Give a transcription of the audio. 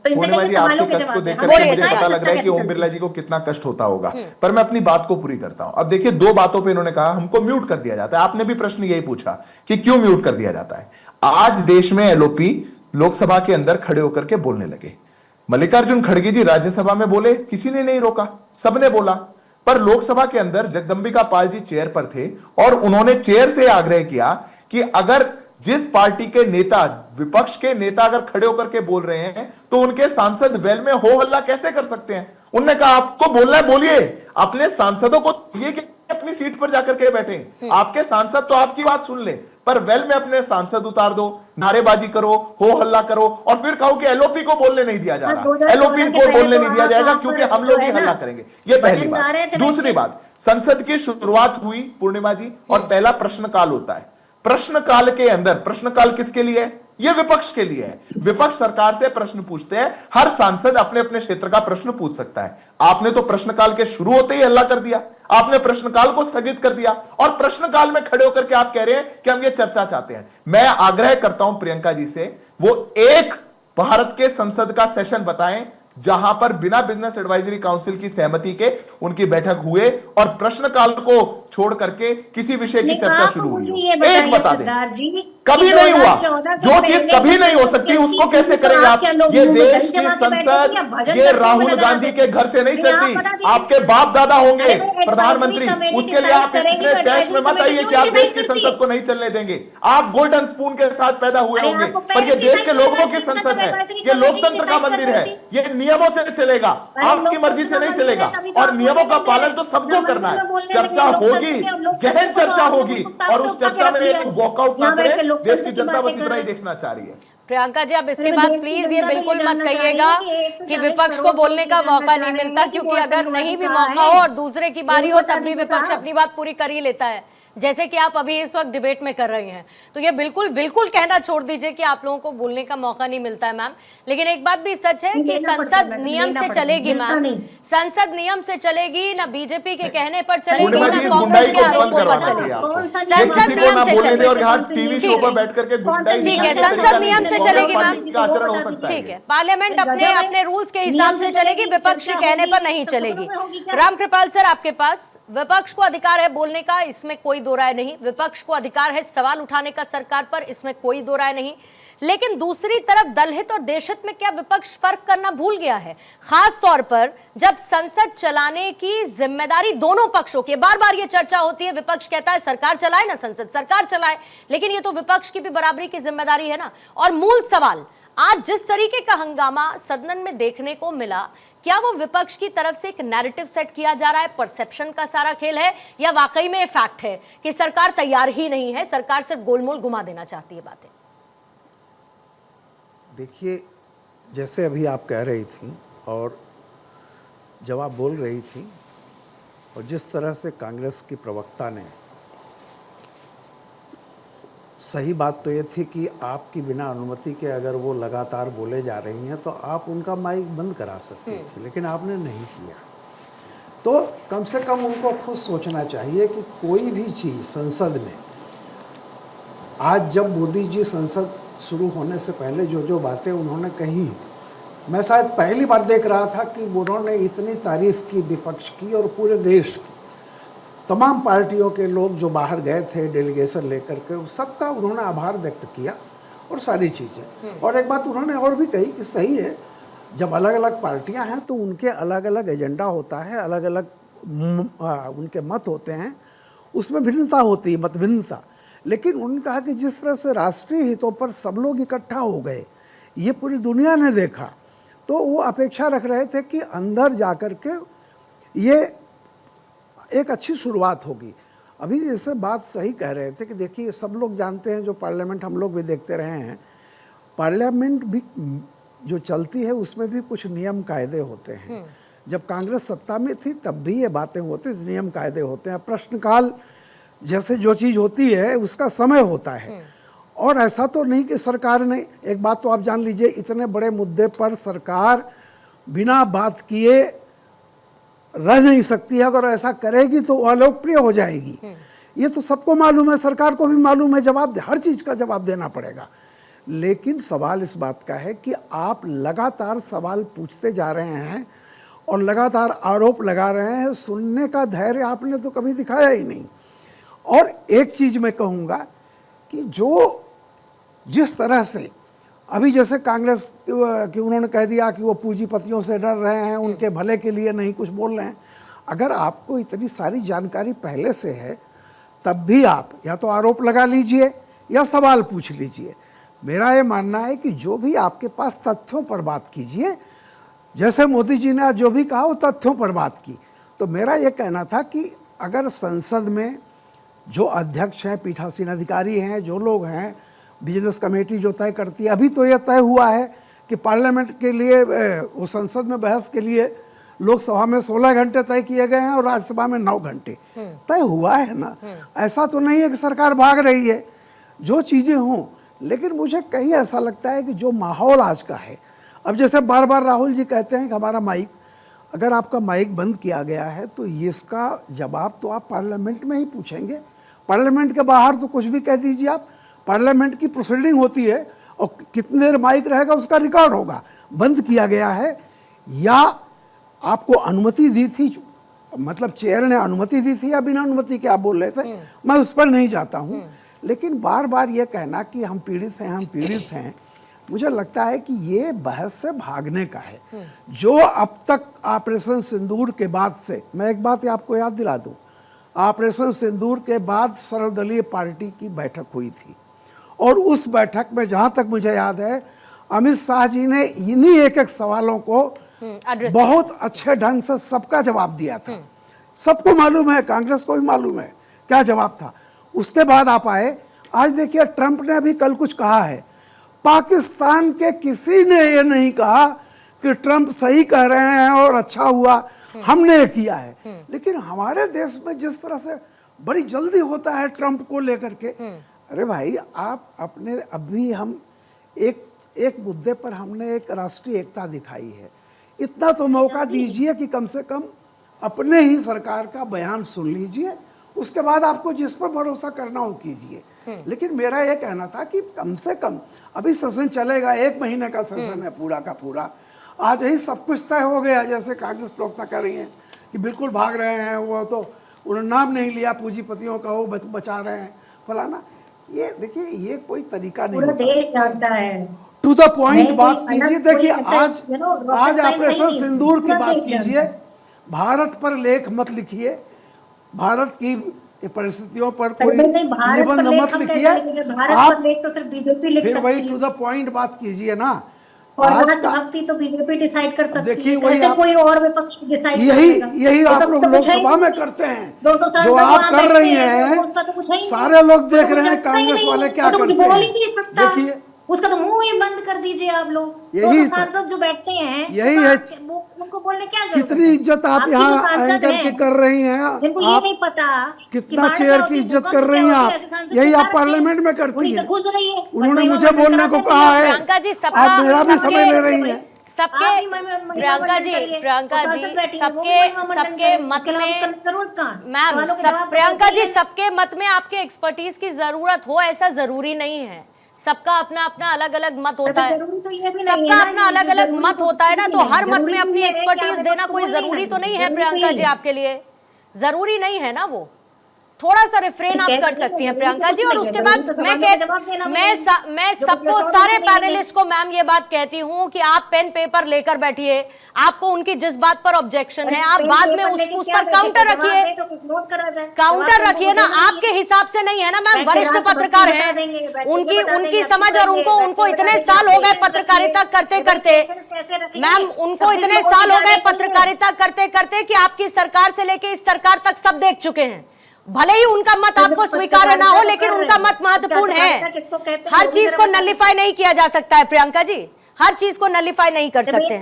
तो इन पूर्णिमा कई जी, आपके सवालों के कष्ट को जवाब देख दें, करके हमें मुझे पता पता है लग रहा सत्ता है कि कैसे ओम चलती बिरला है। जी को कितना कष्ट होता होगा। पर मैं अपनी बात को पूरी करता हूं। अब देखिए, दो बातों पे इन्होंने कहा हमको म्यूट कर दिया जाता है। आपने भी प्रश्न यही पूछा कि क्यों म्यूट कर दिया जाता है। आज देश में एलओपी लोकसभा के अंदर खड़े होकर के बोलने लगे। मल्लिकार्जुन खड़गे जी राज्यसभा में बोले, किसी ने नहीं रोका, सबने बोला। पर लोकसभा के अंदर जगदंबिका पाल जी चेयर पर थे और उन्होंने चेयर से आग्रह किया कि अगर जिस पार्टी के नेता, विपक्ष के नेता अगर खड़े होकर के बोल रहे हैं तो उनके सांसद वेल में हो हल्ला कैसे कर सकते हैं। उन्होंने कहा आपको बोलना है बोलिए, अपने सांसदों को ये कि अपनी सीट पर जाकर के बैठे, आपके सांसद तो आपकी बात सुन ले, पर वेल में अपने सांसद उतार दो, नारेबाजी करो, हो हल्ला करो और फिर कहो कि एलओपी को बोलने नहीं दिया जा हाँ, रहा, एलओपी 2014 के को पहले बोलने तो नहीं दिया जाएगा क्योंकि हम जो लोग ही है ना हल्ला करेंगे। ये पहली वचन गा बात। रहे थे बैठ दूसरी के। बात, संसद की शुरुआत हुई पूर्णिमा जी और पहला प्रश्नकाल होता है। प्रश्नकाल के अंदर, प्रश्नकाल किसके लिए है? यह विपक्ष के लिए है। विपक्ष सरकार से प्रश्न पूछते हैं, हर सांसद अपने अपने क्षेत्र का प्रश्न पूछ सकता है। आपने तो प्रश्नकाल के शुरू होते ही हल्ला कर दिया, आपने प्रश्नकाल को स्थगित कर दिया और प्रश्नकाल में खड़े होकर के आप कह रहे हैं कि हम ये चर्चा चाहते हैं। मैं आग्रह करता हूं प्रियंका जी से, वो एक भारत के संसद का सेशन बताएं जहां पर बिना बिजनेस एडवाइजरी काउंसिल की सहमति के उनकी बैठक हुए और प्रश्नकाल को छोड़ करके किसी विषय की नहीं, चर्चा आप शुरू हुई मुझे हो। ये एक बताइए बता दें, सरदार जी कभी कि नहीं हुआ। 2014 के जो चीज पहले कभी जब नहीं हो संसद सकती चलती उसको थी कैसे तो करेंगे आप आप? क्या लोग ये मुंह में देश दही की जमा के बैठे थे संसद, या भजन ये करते हुए राहुल नजर गांधी आते के थे? घर से नहीं नहीं, आप चलती। बता दीजिए। आपके बाप दादा होंगे अरे भाई, प्रधानमंत्री, एडवाइजरी कमेटी उसके लिए डिसाइड आप करेगी इतने तो तैश में एडवाइजरी मत आइए कमेटी कि क्यों आप देश डिसाइड की करती है? संसद को नहीं चलने देंगे। आप गोल्डन स्पून के साथ पैदा हुए अरे होंगे, आपको पर पहले ये देश डिसाइड के करना लोगों की चाहिए था संसद जब है। एडवाइजरी ये कमेटी लोकतंत्र का डिसाइड कर मंदिर रही है, थी। ये नियमों से चलेगा, अरे आपकी मर्जी लोकतंत्र से का नहीं मंदिर है, चलेगा। तभी तो और आप नियमों बोलने का नहीं दे पालन रहे। तो सबको ना करना मंदिर है। में बोलने चर्चा देंगे होगी, लोकतंत्र के, और लोकतंत्र गहन को तो चर्चा आपने होगी बिल्कुल ताक और उस तोड़ चर्चा के में रख दिया एक है। वॉकआउट ना यहाँ बैठ करे। के देश लोकतंत्र की की जनता बातें बस कर इतना रहे ही हैं। देखना चाह रही है। प्रियंका जी, अब अरे इसके मैं बाद देश की प्लीज ये जनता तो ये बिल्कुल मत जानना चाह रही कहिएगा हूँ कि कि 140 विपक्ष को करोड़ बोलने लोग का ये जानना मौका चाह नहीं रहे मिलता, हैं कि क्योंकि वो अगर आतंकवादी नहीं भी कहाँ मौका हो है। और दूसरे की ये बारी भी हो बता तब भी दीजिए विपक्ष साहब। अपनी बात पूरी कर ही लेता है, जैसे कि आप अभी इस वक्त डिबेट में कर रही हैं। तो ये बिल्कुल बिल्कुल कहना छोड़ दीजिए कि आप लोगों को बोलने का मौका नहीं मिलता है मैम। लेकिन एक बात भी सच है कि लेना पड़ता है संसद मैडम, नियम लेना से पड़ता है, चलेगी मिलता मैम, नहीं। संसद नियम से चलेगी, ना बीजेपी के कहने पर चलेगी, पूर्णिमा ना जी, इस कांग्रेस गुंडाई के को बंद आरोपों पर करवाना चलेगी। चाहिए आपको। कौन सा ये नियम किसी को नियम ना से बोलने दे और चलेगी। यहाँ कौन सी टीवी नीति शो पर है? बैठ करके कौन सा गुंडाई ठीक नियम है, दिखाने से का संसद तरीका नियम नहीं। से कांग्रेस चलेगी मैम। पार्टी का आचरण हो सकता ठीक है। है, पार्लियामेंट अपने अपने रूल्स के हिसाब से चलेगी, विपक्ष के कहने पर नहीं चलेगी। रामकृपाल सर, आपके पास विपक्ष को अधिकार है बोलने का, इसमें कोई दो राय नहीं। विपक्ष को अधिकार है सवाल उठाने का सरकार पर, इसमें कोई दो राय नहीं। लेकिन दूसरी तरफ दलहित और देशहित में क्या विपक्ष फर्क करना भूल गया है? खास तौर पर जब संसद चलाने की जिम्मेदारी दोनों पक्षों की, बार बार ये चर्चा होती है, विपक्ष कहता है सरकार चलाए ना, संसद सरकार चलाए, लेकिन ये तो विपक्ष की भी बराबरी की जिम्मेदारी है ना। और मूल सवाल, आज जिस तरीके का हंगामा सदन में देखने को मिला, क्या वो विपक्ष की तरफ से एक नैरेटिव सेट किया जा रहा है, परसेप्शन का सारा खेल है, या वाकई में फैक्ट है कि सरकार तैयार ही नहीं है, सरकार सिर्फ गोलमोल घुमा देना चाहती है बातें? देखिए, जैसे अभी आप कह रही थी और जब आप बोल रही थी और जिस तरह से कांग्रेस की प्रवक्ता ने, सही बात तो ये थी कि आपकी बिना अनुमति के अगर वो लगातार बोले जा रही हैं तो आप उनका माइक बंद करा सकती थी, लेकिन आपने नहीं किया। तो कम से कम उनको खुद सोचना चाहिए कि कोई भी चीज़ संसद में, आज जब मोदी जी संसद शुरू होने से पहले जो जो बातें उन्होंने कही, मैं शायद पहली बार देख रहा था कि उन्होंने इतनी तारीफ़ की विपक्ष की और पूरे देश की। तमाम पार्टियों के लोग जो बाहर गए थे डेलीगेशन लेकर के, सबका उन्होंने आभार व्यक्त किया और सारी चीज़ें। और एक बात उन्होंने और भी कही कि सही है, जब अलग अलग पार्टियां हैं तो उनके अलग अलग एजेंडा होता है, अलग अलग उनके मत होते हैं, उसमें भिन्नता होती है, मत भिन्नता। लेकिन उन्होंने कहा कि जिस तरह से राष्ट्रीय हितों पर सब लोग इकट्ठा हो गए, ये पूरी दुनिया ने देखा, तो वो अपेक्षा रख रहे थे कि अंदर जाकर के ये एक अच्छी शुरुआत होगी। अभी जैसे बात सही कह रहे थे कि देखिए, सब लोग जानते हैं, जो पार्लियामेंट हम लोग भी देखते रहे हैं, पार्लियामेंट भी जो चलती है उसमें भी कुछ नियम कायदे होते हैं। जब कांग्रेस सत्ता में थी तब भी ये बातें होती थी, नियम कायदे होते हैं। प्रश्नकाल जैसे जो चीज़ होती है उसका समय होता है। और ऐसा तो नहीं कि सरकार ने, एक बात तो आप जान लीजिए, इतने बड़े मुद्दे पर सरकार बिना बात किए रह नहीं सकती है। अगर ऐसा करेगी तो अलोकप्रिय हो जाएगी, ये तो सबको मालूम है, सरकार को भी मालूम है। जवाब, हर चीज़ का जवाब देना पड़ेगा। लेकिन सवाल इस बात का है कि आप लगातार सवाल पूछते जा रहे हैं और लगातार आरोप लगा रहे हैं, सुनने का धैर्य आपने तो कभी दिखाया ही नहीं। और एक चीज़ मैं कहूँगा कि जिस तरह से अभी जैसे कांग्रेस कि उन्होंने कह दिया कि वो पूंजीपतियों से डर रहे हैं, उनके भले के लिए नहीं कुछ बोल रहे हैं। अगर आपको इतनी सारी जानकारी पहले से है तब भी आप या तो आरोप लगा लीजिए या सवाल पूछ लीजिए। मेरा ये मानना है कि जो भी आपके पास तथ्यों पर बात कीजिए, जैसे मोदी जी ने आज जो भी कहा वो तथ्यों पर बात की। तो मेरा ये कहना था कि अगर संसद में जो अध्यक्ष हैं, पीठासीन अधिकारी हैं, जो लोग हैं, बिजनेस कमेटी जो तय करती है, अभी तो ये तय हुआ है कि पार्लियामेंट के लिए वो संसद में बहस के लिए लोकसभा में 16 घंटे तय किए गए हैं और राज्यसभा में 9 घंटे तय हुआ है ना। ऐसा तो नहीं है कि सरकार भाग रही है, जो चीज़ें हों। लेकिन मुझे कहीं ऐसा लगता है कि जो माहौल आज का है, अब जैसे बार बार राहुल जी कहते हैं कि हमारा माइक, अगर आपका माइक बंद किया गया है तो इसका जवाब तो आप पार्लियामेंट में ही पूछेंगे। पार्लियामेंट के बाहर तो कुछ भी कह दीजिए आप, पार्लियामेंट की प्रोसीडिंग होती है और कितनी देर माइक रहेगा उसका रिकॉर्ड होगा। बंद किया गया है या आपको अनुमति दी थी, मतलब चेयर ने अनुमति दी थी या बिना अनुमति के आप बोल रहे थे, मैं उस पर नहीं जाता हूँ। लेकिन बार बार ये कहना कि हम पीड़ित हैं, मुझे लगता है कि ये बहस से भागने का है। जो अब तक ऑपरेशन सिंदूर के बाद से, मैं एक बात आपको याद दिला दूं, ऑपरेशन सिंदूर के बाद सर्वदलीय पार्टी की बैठक हुई थी और उस बैठक में जहां तक मुझे याद है अमित शाह जी ने इन्हीं एक एक सवालों को बहुत अच्छे ढंग से सबका जवाब दिया था। सबको मालूम है, कांग्रेस को भी मालूम है क्या जवाब था। उसके बाद आप आए, आज देखिए ट्रंप ने अभी कल कुछ कहा है। पाकिस्तान के किसी ने ये नहीं कहा कि ट्रंप सही कह रहे हैं और अच्छा हुआ हमने किया है। लेकिन हमारे देश में जिस तरह से बड़ी जल्दी होता है ट्रंप को लेकर के, अरे भाई आप अपने, अभी हम एक मुद्दे पर हमने एक राष्ट्रीय एकता दिखाई है, इतना तो मौका दीजिए कि कम से कम अपने ही सरकार का बयान सुन लीजिए, उसके बाद आपको जिस पर भरोसा करना हो कीजिए। लेकिन मेरा यह कहना था कि कम से कम अभी सेशन चलेगा, 1 महीने का सेशन है पूरा का पूरा, आज ही सब कुछ तय हो गया। जैसे कांग्रेस प्रवक्ता कर रही हैं कि बिल्कुल भाग रहे हैं, वो तो उन्होंने नाम नहीं लिया पूंजीपतियों का, वो बचा रहे हैं फलाना। ये देखिए ये कोई तरीका नहीं, पूरा देश जानता है। टू द पॉइंट बात कीजिए। देखिए आज ऑपरेशन सिंदूर की बात कीजिए, भारत पर लेख मत लिखिए, भारत की परिस्थितियों पर कोई निबंध मत लिखिए, आप तो सिर्फ बीजेपी लिख फिर सकती वही है। टू द पॉइंट बात कीजिए ना। और राष्ट्रभक्ति तो बीजेपी डिसाइड कर सकती देखिए है, वही कैसे कोई और विपक्ष डिसाइड यही आप लोग लोकसभा में करते हैं, जो आप कर रही हैं। सारे लोग देख रहे हैं कांग्रेस वाले क्या करते हैं। देखिए उसका तो मुंह ही बंद कर दीजिए आप लोग। यही सांसद जो बैठते हैं यही है, उनको बोलने क्या जरूरत है? कितनी इज्जत आप यहाँ एंकर की कर रही हैं, जिनको ये नहीं पता कितना चेयर की इज्जत कर रही हैं आप, यही आप पार्लियामेंट में करती हैं। उन्होंने मुझे बोलने को कहा है, आप मेरा भी समय ले रही हैं। प्रियंका जी सबके मत में, मैम प्रियंका जी सबके मत में आपके एक्सपर्टीज की जरूरत हो ऐसा जरूरी नहीं है। सबका अपना अपना अलग अलग मत होता है, सबका अपना अलग अलग मत होता है ना, तो हर मत में अपनी एक्सपर्टीज देना कोई जरूरी तो नहीं है प्रियंका जी, आपके लिए जरूरी नहीं है ना वो। थोड़ा सा रिफ्रेन आप कर सकती हैं प्रियंका जी। और उसके बाद मैं सबको, सारे पैनलिस्ट को मैम ये बात कहती हूँ कि आप पेन पेपर लेकर बैठिए, आपको उनकी जिस बात पर ऑब्जेक्शन है आप बाद में उस पर काउंटर रखिए, काउंटर रखिए ना, आपके हिसाब से नहीं है ना मैम। वरिष्ठ पत्रकार हैं, उनकी समझ और उनको इतने साल हो गए पत्रकारिता करते करते, मैम उनको इतने साल हो गए पत्रकारिता करते करते कि आपकी सरकार से लेके इस सरकार तक सब देख चुके हैं। भले ही उनका मत आपको स्वीकार्य ना हो, लेकिन उनका मत महत्वपूर्ण है। हर चीज को नलिफाई नहीं किया जा सकता है प्रियंका जी, हर चीज को नलिफाई नहीं कर सकते हैं।